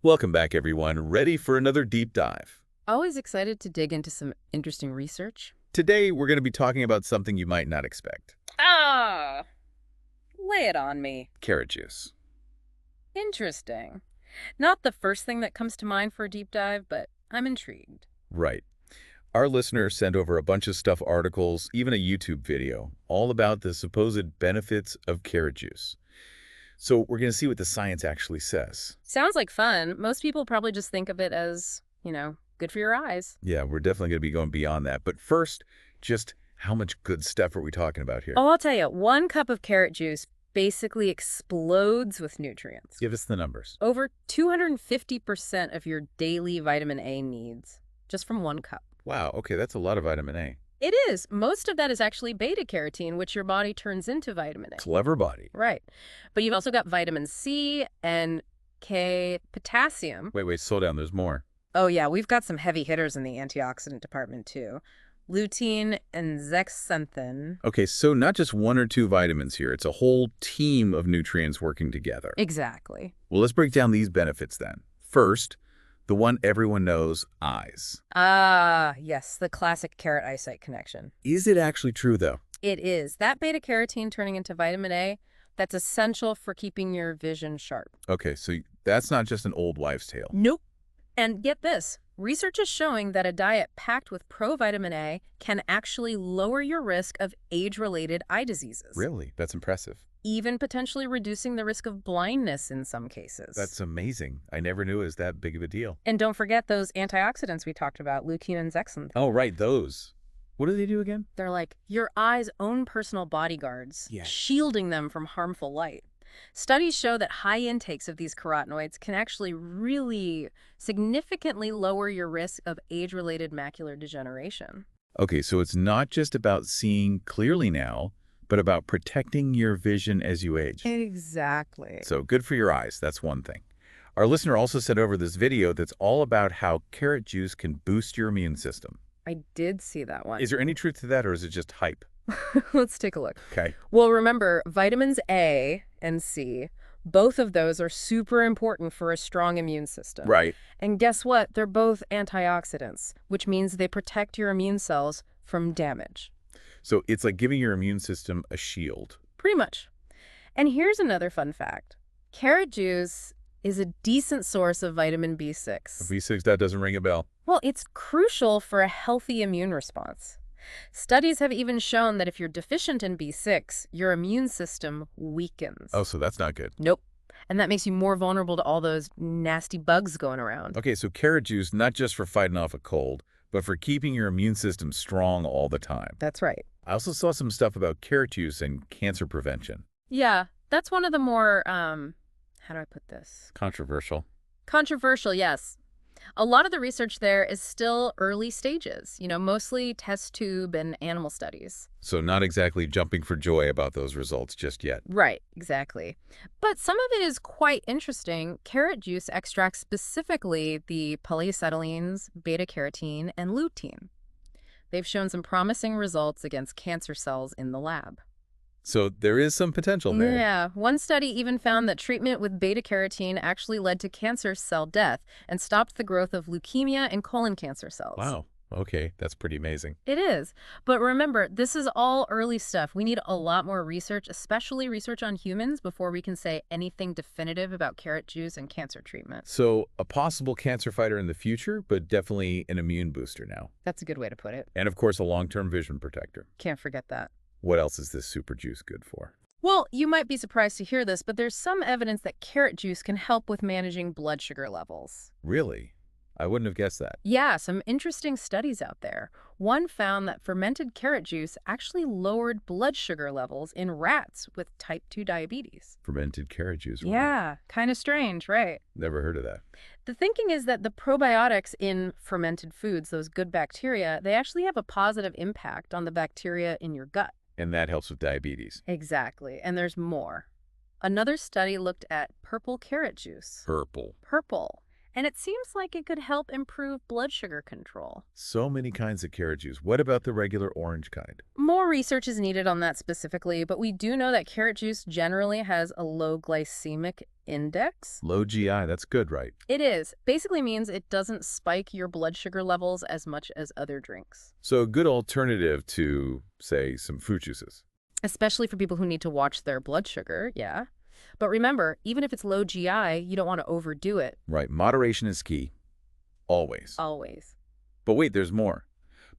Welcome back, everyone. Ready for another deep dive. Always excited to dig into some interesting research. Today, we're going to be talking about something you might not expect. Ah, lay it on me. Carrot juice. Interesting. Not the first thing that comes to mind for a deep dive, but I'm intrigued. Right. Our listeners sent over a bunch of stuff, articles, even a YouTube video, all about the supposed benefits of carrot juice. So we're going to see what the science actually says. Sounds like fun. Most people probably just think of it as, good for your eyes. Yeah, we're definitely going to be going beyond that. But first, just how much good stuff are we talking about here? Oh, I'll tell you, 1 cup of carrot juice basically explodes with nutrients. Give us the numbers. Over 250% of your daily vitamin A needs, just from 1 cup. Wow, okay, that's a lot of vitamin A. It is. Most of that is actually beta-carotene, which your body turns into vitamin A. Clever body. Right. But you've also got vitamin C and K, potassium. Wait, slow down. There's more. Oh, yeah, we've got some heavy hitters in the antioxidant department, too. Lutein and zeaxanthin. Okay, so not just one or two vitamins here. It's a whole team of nutrients working together. Exactly. Well, let's break down these benefits then. First, the one everyone knows, eyes. Ah, yes, the classic carrot eyesight connection. Is it actually true, though? It is. That beta-carotene turning into vitamin A, that's essential for keeping your vision sharp. Okay, so that's not just an old wives' tale. Nope. And get this, research is showing that a diet packed with provitamin A can actually lower your risk of age-related eye diseases. Really? That's impressive. Even potentially reducing the risk of blindness in some cases. That's amazing. I never knew it was that big of a deal. And don't forget those antioxidants we talked about, lutein and zeaxanthin. Oh, right, those. What do they do again? They're like your eye's own personal bodyguards, Yeah. shielding them from harmful light. Studies show that high intakes of these carotenoids can actually really significantly lower your risk of age-related macular degeneration. Okay, so it's not just about seeing clearly now, but about protecting your vision as you age. Exactly. So good for your eyes. That's one thing. Our listener also sent over this video that's all about how carrot juice can boost your immune system. I did see that one. Is there any truth to that, or is it just hype? Let's take a look. Okay. Well, remember, vitamins A and C, both of those are super important for a strong immune system. Right. And guess what? They're both antioxidants, which means they protect your immune cells from damage. So it's like giving your immune system a shield. Pretty much. And here's another fun fact. Carrot juice is a decent source of vitamin B6. B6, that doesn't ring a bell. Well, it's crucial for a healthy immune response. Studies have even shown that if you're deficient in B6, your immune system weakens. Oh, so that's not good. Nope. And that makes you more vulnerable to all those nasty bugs going around. Okay, so carrot juice, not just for fighting off a cold, but for keeping your immune system strong all the time. That's right. I also saw some stuff about carrot juice and cancer prevention. Yeah, that's one of the more, how do I put this? Controversial. Controversial, yes. A lot of the research there is still early stages, mostly test tube and animal studies. So not exactly jumping for joy about those results just yet. Right, exactly. But some of it is quite interesting. Carrot juice extracts specifically the polyacetylines, beta-carotene, and lutein. They've shown some promising results against cancer cells in the lab. So there is some potential there. Yeah, one study even found that treatment with beta-carotene actually led to cancer cell death and stopped the growth of leukemia and colon cancer cells. Wow. Okay, that's pretty amazing. It is. But remember, this is all early stuff. We need a lot more research, especially research on humans, before we can say anything definitive about carrot juice and cancer treatment. So a possible cancer fighter in the future, but definitely an immune booster now. That's a good way to put it. And of course, a long-term vision protector. Can't forget that. What else is this super juice good for? Well, you might be surprised to hear this, but there's some evidence that carrot juice can help with managing blood sugar levels. Really? I wouldn't have guessed that. Yeah, some interesting studies out there. One found that fermented carrot juice actually lowered blood sugar levels in rats with type 2 diabetes. Fermented carrot juice. Right? Yeah, kind of strange, right? Never heard of that. The thinking is that the probiotics in fermented foods, those good bacteria, they actually have a positive impact on the bacteria in your gut. And that helps with diabetes. Exactly, and there's more. Another study looked at purple carrot juice. Purple. And it seems like it could help improve blood sugar control. So many kinds of carrot juice. What about the regular orange kind? More research is needed on that specifically, but we do know that carrot juice generally has a low glycemic index. Low GI, that's good, right? It is. Basically means it doesn't spike your blood sugar levels as much as other drinks, So a good alternative to, say, some fruit juices. especially for people who need to watch their blood sugar, yeah. But remember, even if it's low GI, you don't want to overdo it. Right, moderation is key. Always. Always. But wait, there's more.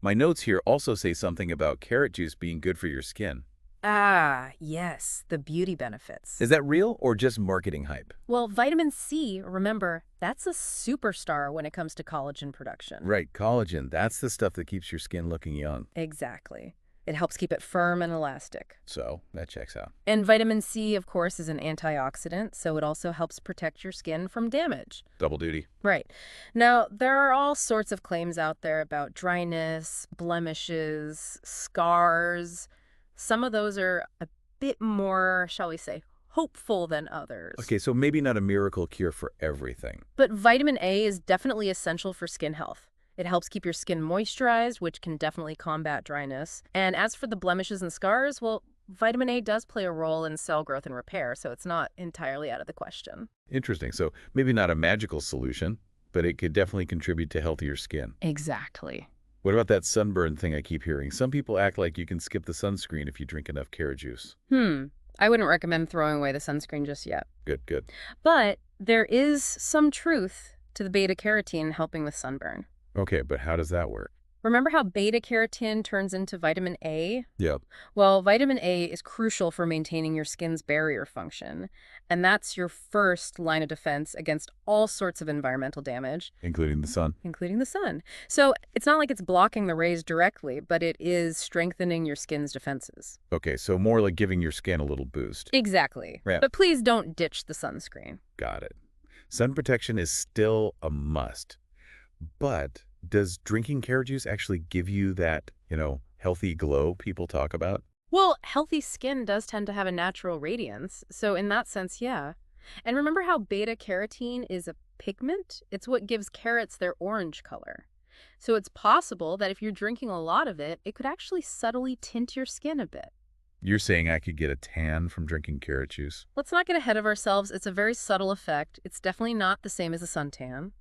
My notes here also say something about carrot juice being good for your skin. Ah, yes, the beauty benefits. Is that real or just marketing hype? Well, vitamin C, remember, that's a superstar when it comes to collagen production. Right, collagen, that's the stuff that keeps your skin looking young. Exactly. It helps keep it firm and elastic. So, that checks out. And vitamin C, of course, is an antioxidant, so it also helps protect your skin from damage. Double duty. Right. Now, there are all sorts of claims out there about dryness, blemishes, scars. Some of those are a bit more, shall we say, hopeful than others. Okay, so maybe not a miracle cure for everything. But vitamin A is definitely essential for skin health. It helps keep your skin moisturized, which can definitely combat dryness. And as for the blemishes and scars, well, vitamin A does play a role in cell growth and repair, so it's not entirely out of the question. Interesting. So maybe not a magical solution, but it could definitely contribute to healthier skin. Exactly. What about that sunburn thing I keep hearing? Some people act like you can skip the sunscreen if you drink enough carrot juice. I wouldn't recommend throwing away the sunscreen just yet. Good, good. But there is some truth to the beta-carotene helping with sunburn. Okay, but how does that work? Remember how beta-carotene turns into vitamin A? Yep. Well, vitamin A is crucial for maintaining your skin's barrier function, and that's your first line of defense against all sorts of environmental damage, Including the sun. including the sun. So it's not like it's blocking the rays directly, but it is strengthening your skin's defenses. Okay, so more like giving your skin a little boost. Exactly. Yeah. But please don't ditch the sunscreen. Got it. Sun protection is still a must. But does drinking carrot juice actually give you that, healthy glow people talk about? Well, healthy skin does tend to have a natural radiance, so in that sense, yeah. And remember how beta-carotene is a pigment? It's what gives carrots their orange color. So it's possible that if you're drinking a lot of it, it could actually subtly tint your skin a bit. You're saying I could get a tan from drinking carrot juice? Let's not get ahead of ourselves. It's a very subtle effect. It's definitely not the same as a suntan.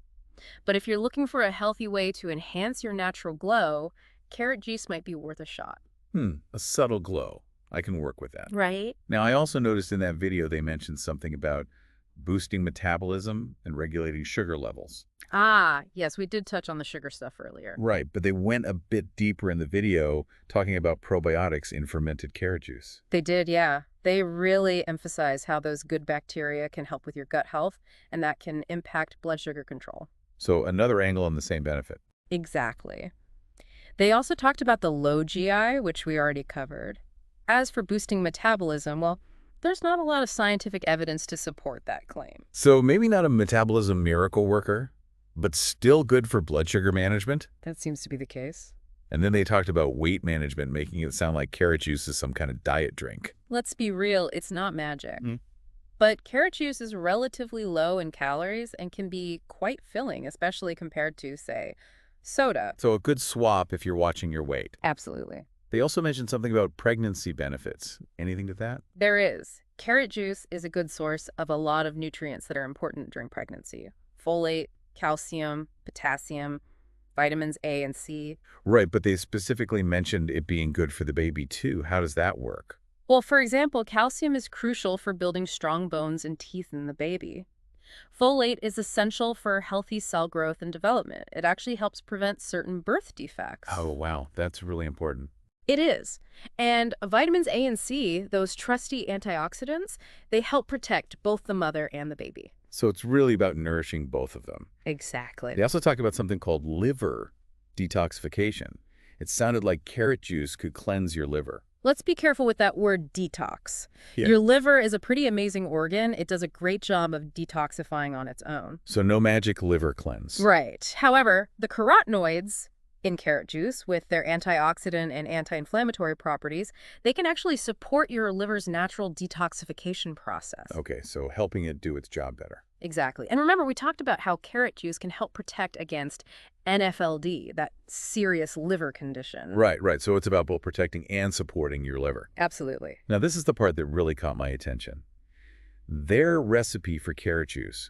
But if you're looking for a healthy way to enhance your natural glow, carrot juice might be worth a shot. A subtle glow. I can work with that. Right? Now, I also noticed in that video they mentioned something about boosting metabolism and regulating sugar levels. Ah, yes, we did touch on the sugar stuff earlier. Right, but they went a bit deeper in the video talking about probiotics in fermented carrot juice. They did, yeah. They really emphasize how those good bacteria can help with your gut health, and that can impact blood sugar control. So another angle on the same benefit. Exactly. They also talked about the low GI, which we already covered. As for boosting metabolism, well, there's not a lot of scientific evidence to support that claim. So maybe not a metabolism miracle worker, but still good for blood sugar management? That seems to be the case. And then they talked about weight management, making it sound like carrot juice is some kind of diet drink. Let's be real, it's not magic. But carrot juice is relatively low in calories and can be quite filling, especially compared to, say, soda. So a good swap if you're watching your weight. Absolutely. They also mentioned something about pregnancy benefits. Anything to that? There is. Carrot juice is a good source of a lot of nutrients that are important during pregnancy. Folate, calcium, potassium, vitamins A and C. Right, but they specifically mentioned it being good for the baby too. How does that work? Well, for example, calcium is crucial for building strong bones and teeth in the baby. Folate is essential for healthy cell growth and development. It actually helps prevent certain birth defects. Oh, wow. That's really important. It is. And vitamins A and C, those trusty antioxidants, they help protect both the mother and the baby. So it's really about nourishing both of them. Exactly. They also talk about something called liver detoxification. It sounded like carrot juice could cleanse your liver. Let's be careful with that word detox. Yeah. Your liver is a pretty amazing organ. It does a great job of detoxifying on its own. So no magic liver cleanse. Right. However, the carotenoids in carrot juice, with their antioxidant and anti-inflammatory properties, they can actually support your liver's natural detoxification process. Okay, so helping it do its job better. Exactly. And remember, we talked about how carrot juice can help protect against NFLD, that serious liver condition. Right. So it's about both protecting and supporting your liver. Absolutely. Now, this is the part that really caught my attention. Their recipe for carrot juice.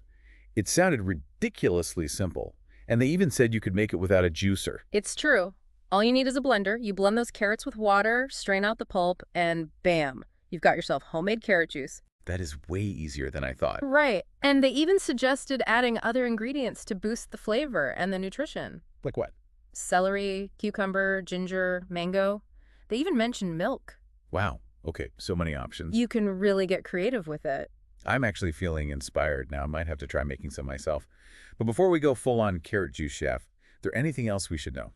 It sounded ridiculously simple, and they even said you could make it without a juicer. It's true. All you need is a blender. You blend those carrots with water, strain out the pulp, and bam, you've got yourself homemade carrot juice. That is way easier than I thought. Right. And they even suggested adding other ingredients to boost the flavor and the nutrition. Like what? Celery, cucumber, ginger, mango. They even mentioned milk. Wow. Okay, so many options. You can really get creative with it. I'm actually feeling inspired now. I might have to try making some myself. But before we go full-on carrot juice chef, is there anything else we should know?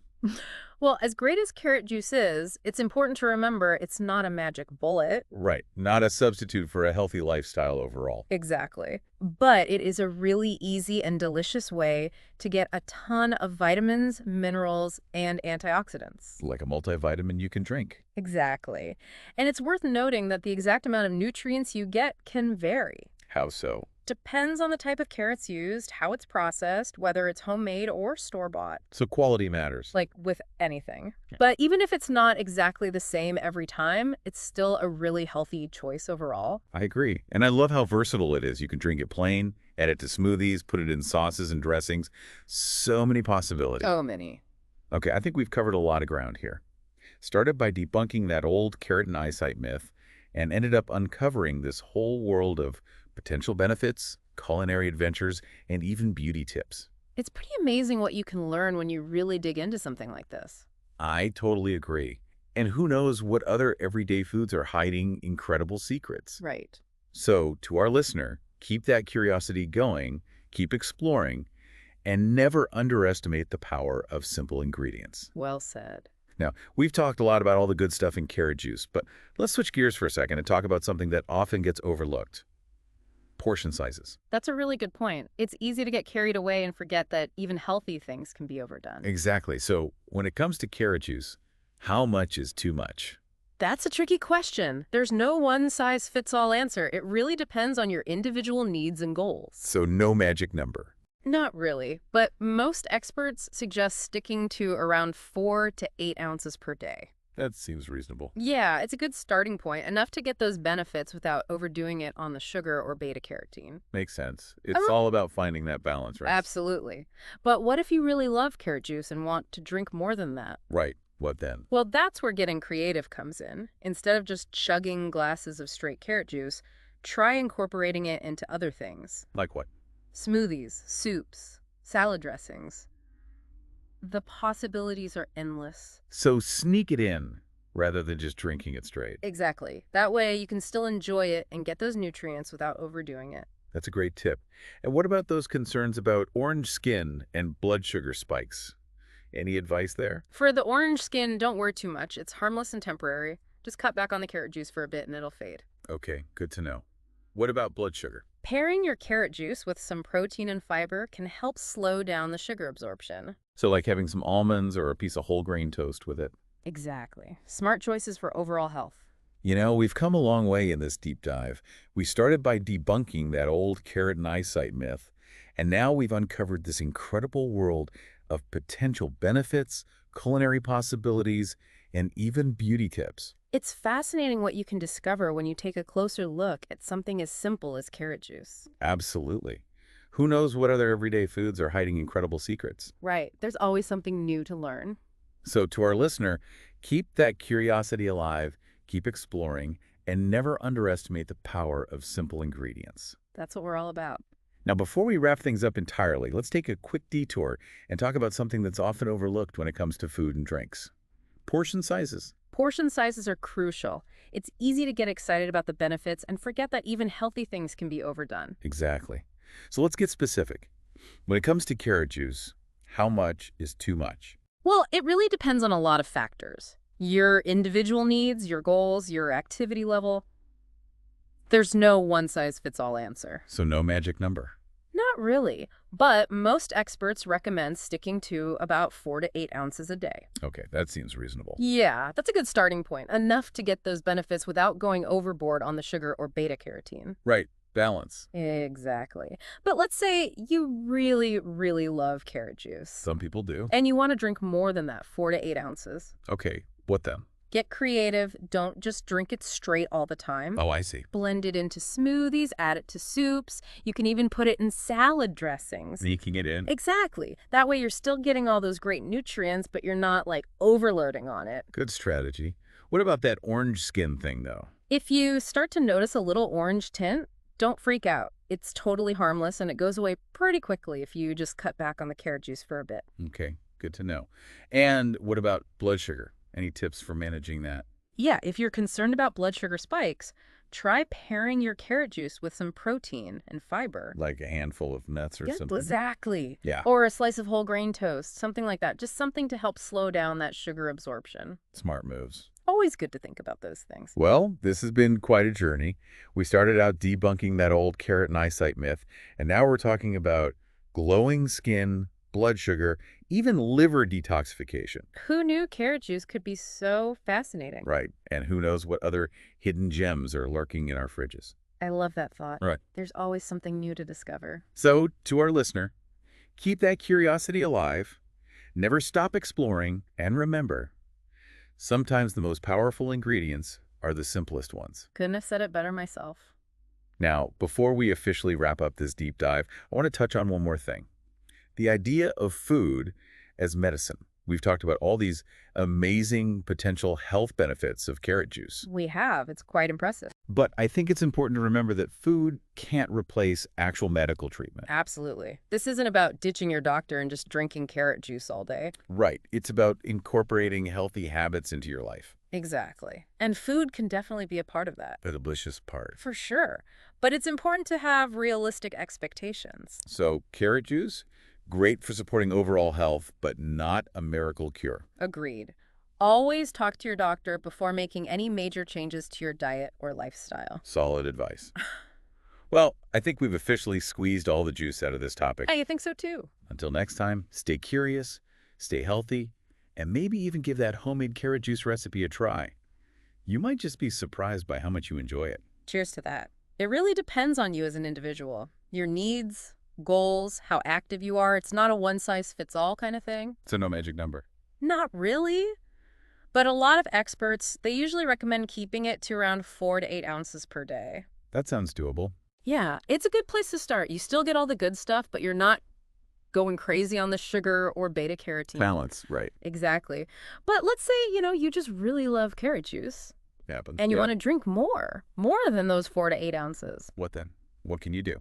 Well, as great as carrot juice is, it's important to remember it's not a magic bullet. Right, not a substitute for a healthy lifestyle overall. Exactly. But it is a really easy and delicious way to get a ton of vitamins, minerals, and antioxidants. Like a multivitamin you can drink. Exactly. And it's worth noting that the exact amount of nutrients you get can vary. How so? Depends on the type of carrots used, how it's processed, whether it's homemade or store-bought. So quality matters. Like with anything. But even if it's not exactly the same every time, it's still a really healthy choice overall. I agree. And I love how versatile it is. You can drink it plain, add it to smoothies, put it in sauces and dressings. So many possibilities. So many. Okay, I think we've covered a lot of ground here. Started by debunking that old carrot and eyesight myth and ended up uncovering this whole world of potential benefits, culinary adventures, and even beauty tips. It's pretty amazing what you can learn when you really dig into something like this. I totally agree. And who knows what other everyday foods are hiding incredible secrets. Right. So, to our listener, keep that curiosity going, keep exploring, and never underestimate the power of simple ingredients. Well said. Now, we've talked a lot about all the good stuff in carrot juice, but let's switch gears for a second and talk about something that often gets overlooked. Portion sizes. That's a really good point. It's easy to get carried away and forget that even healthy things can be overdone. Exactly. So when it comes to carrot juice, how much is too much? That's a tricky question. There's no one-size-fits-all answer. It really depends on your individual needs and goals. So no magic number. Not really, but most experts suggest sticking to around 4 to 8 ounces per day. That seems reasonable. Yeah, it's a good starting point, enough to get those benefits without overdoing it on the sugar or beta-carotene. Makes sense. It's all about finding that balance, right? Absolutely. But what if you really love carrot juice and want to drink more than that? Right. What then? Well, that's where getting creative comes in. Instead of just chugging glasses of straight carrot juice, try incorporating it into other things. Like what? Smoothies, soups, salad dressings. The possibilities are endless. So sneak it in rather than just drinking it straight. Exactly. That way you can still enjoy it and get those nutrients without overdoing it. That's a great tip. And what about those concerns about orange skin and blood sugar spikes? Any advice there? For the orange skin, don't worry too much. It's harmless and temporary. Just cut back on the carrot juice for a bit and it'll fade. Okay, good to know. What about blood sugar? Pairing your carrot juice with some protein and fiber can help slow down the sugar absorption. So like having some almonds or a piece of whole grain toast with it. Exactly. Smart choices for overall health. You know, we've come a long way in this deep dive. We started by debunking that old carrot and eyesight myth, and now we've uncovered this incredible world of potential benefits, culinary possibilities, and even beauty tips. It's fascinating what you can discover when you take a closer look at something as simple as carrot juice. Absolutely. Who knows what other everyday foods are hiding incredible secrets? Right. There's always something new to learn. So to our listener, keep that curiosity alive, keep exploring, and never underestimate the power of simple ingredients. That's what we're all about. Now, before we wrap things up entirely, let's take a quick detour and talk about something that's often overlooked when it comes to food and drinks. Portion sizes. Portion sizes are crucial. It's easy to get excited about the benefits and forget that even healthy things can be overdone. Exactly. So let's get specific. When it comes to carrot juice, how much is too much? Well, it really depends on a lot of factors. Your individual needs, your goals, your activity level. There's no one-size-fits-all answer. So no magic number. Not really, but most experts recommend sticking to about 4 to 8 ounces a day. Okay, that seems reasonable. Yeah, that's a good starting point, enough to get those benefits without going overboard on the sugar or beta-carotene. Right, balance. Exactly. But let's say you really, really love carrot juice. Some people do. And you want to drink more than that, 4 to 8 ounces. Okay, what then? Get creative. Don't just drink it straight all the time. Oh, I see. Blend it into smoothies, add it to soups. You can even put it in salad dressings. Sneaking it in. Exactly. That way you're still getting all those great nutrients, but you're not like overloading on it. Good strategy. What about that orange skin thing, though? If you start to notice a little orange tint, don't freak out. It's totally harmless and it goes away pretty quickly if you just cut back on the carrot juice for a bit. Okay, good to know. And what about blood sugar? Any tips for managing that? Yeah, if you're concerned about blood sugar spikes, try pairing your carrot juice with some protein and fiber. Like a handful of nuts or Yeah, something? exactly. Yeah, Or a slice of whole grain toast, something like that. Just something to help slow down that sugar absorption. smart moves. Always good to think about those things. Well, this has been quite a journey. We started out debunking that old carrot and eyesight myth, and now we're talking about glowing skin, blood sugar, even liver detoxification. Who knew carrot juice could be so fascinating? Right. And who knows what other hidden gems are lurking in our fridges. I love that thought. Right. There's always something new to discover. So, to our listener, keep that curiosity alive, never stop exploring, and remember, sometimes the most powerful ingredients are the simplest ones. Couldn't have said it better myself. Now, before we officially wrap up this deep dive, I want to touch on one more thing. The idea of food as medicine. We've talked about all these amazing potential health benefits of carrot juice. We have. It's quite impressive. But I think it's important to remember that food can't replace actual medical treatment. Absolutely. This isn't about ditching your doctor and just drinking carrot juice all day. Right. It's about incorporating healthy habits into your life. Exactly. And food can definitely be a part of that. The delicious part. For sure. But it's important to have realistic expectations. So, carrot juice, great for supporting overall health, but not a miracle cure. Agreed. Always talk to your doctor before making any major changes to your diet or lifestyle. Solid advice. Well, I think we've officially squeezed all the juice out of this topic. I think so too. Until next time, stay curious, stay healthy, and maybe even give that homemade carrot juice recipe a try. You might just be surprised by how much you enjoy it. Cheers to that. It really depends on you as an individual. Your needs, goals, how active you are. It's not a one-size-fits-all kind of thing. So no magic number. Not really. But a lot of experts, they usually recommend keeping it to around 4 to 8 ounces per day. That sounds doable. Yeah, it's a good place to start. You still get all the good stuff, but you're not going crazy on the sugar or beta-carotene. Balance, right. Exactly. But let's say, you just really love carrot juice Happens. and you Yeah. want to drink more than those 4 to 8 ounces. What then? What can you do?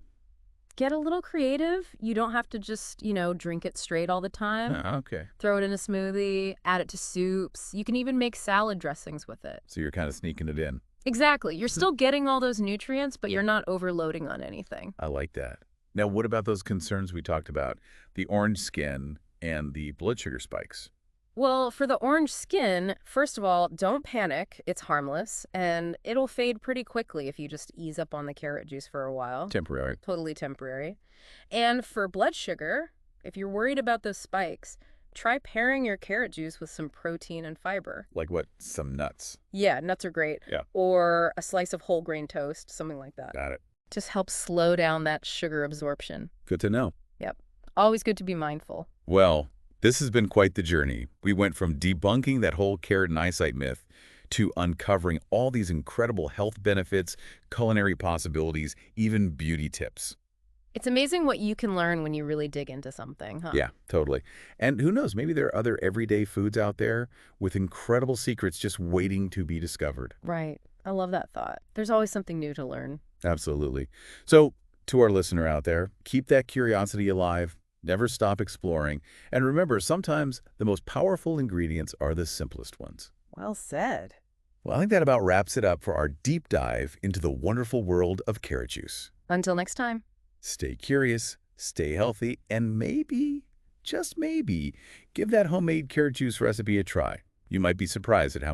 Get a little creative. You don't have to just, drink it straight all the time. Okay. Throw it in a smoothie, add it to soups. You can even make salad dressings with it. So you're kind of sneaking it in. Exactly. You're still getting all those nutrients, but you're not overloading on anything. I like that. Now, what about those concerns we talked about? The orange skin and the blood sugar spikes. Well, for the orange skin, first of all, don't panic. It's harmless, and it'll fade pretty quickly if you just ease up on the carrot juice for a while. Temporary. Totally temporary. And for blood sugar, if you're worried about those spikes, try pairing your carrot juice with some protein and fiber. Like what? Some nuts. Yeah, nuts are great. Yeah. Or a slice of whole grain toast, something like that. Got it. Just helps slow down that sugar absorption. Good to know. Yep. Always good to be mindful. Well, this has been quite the journey. We went from debunking that whole carrot and eyesight myth to uncovering all these incredible health benefits, culinary possibilities, even beauty tips. It's amazing what you can learn when you really dig into something, huh? Yeah, totally. And who knows, maybe there are other everyday foods out there with incredible secrets just waiting to be discovered. Right. I love that thought. There's always something new to learn. Absolutely. So, to our listener out there, keep that curiosity alive, never stop exploring, and remember, sometimes the most powerful ingredients are the simplest ones. Well said. Well, I think that about wraps it up for our deep dive into the wonderful world of carrot juice. Until next time. Stay curious, stay healthy, and maybe, just maybe, give that homemade carrot juice recipe a try. You might be surprised at how